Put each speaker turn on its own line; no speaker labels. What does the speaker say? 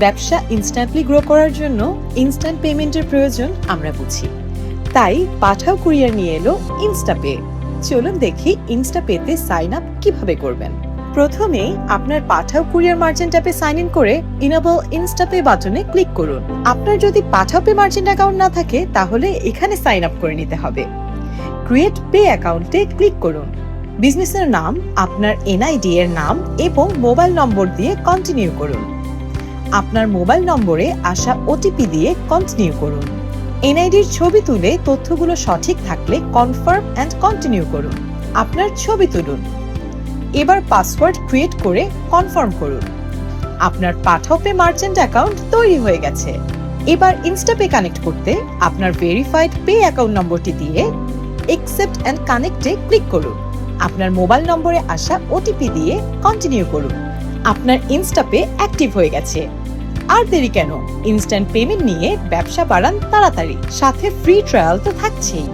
ব্যবসা instantly grow করার জন্য ইনস্ট্যান্ট পেমেন্টের প্রয়োজন আমরা বুঝি। তাই পাঠাও কুরিয়ার নিয়ে এলো ইনস্টাপে। চলুন দেখি ইনস্টাপেতে সাইন আপ কিভাবে করবেন। প্রথমে আপনার পাঠাও কুরিয়ার মার্চেন্ট অ্যাপে সাইন ইন করে ইনেবল ইনস্টাপে বাটনে ক্লিক করুন। আপনার যদি পাঠাও পে মার্চেন্ট অ্যাকাউন্ট না থাকে তাহলে এখানে সাইন আপ করে নিতে হবে। ক্রিয়েট পে অ্যাকাউন্টে ক্লিক করুন। বিজনেসের নাম, আপনার এনআইডি এর নাম এবং মোবাইল নম্বর দিয়ে কন্টিনিউ করুন। আপনার মোবাইল নম্বরে আসা ওটিপি দিয়ে কন্টিনিউ করুন। এনআইডির ছবি তুলে তথ্যগুলো সঠিক থাকলে কনফার্ম অ্যান্ড কন্টিনিউ করুন। আপনার ছবি তুলুন। এবার পাসওয়ার্ড ক্রিয়েট করে কনফার্ম করুন। আপনার পাঠাও পে মার্চেন্ট অ্যাকাউন্ট তৈরি হয়ে গেছে। এবার ইনস্টাপে কানেক্ট করতে আপনার ভেরিফাইড পে অ্যাকাউন্ট নম্বরটি দিয়ে অ্যাকসেপ্ট অ্যান্ড কানেক্টে ক্লিক করুন। আপনার মোবাইল নম্বরে আসা ওটিপি দিয়ে কন্টিনিউ করুন। আপনার ইনস্টাপে অ্যাক্টিভ হয়ে গেছে। আর দেরি কেন, ইনস্ট্যান্ট পেমেন্ট নিয়ে ব্যবসা বাড়ান তাড়াতাড়ি, সাথে ফ্রি ট্রায়াল তো থাকছেই।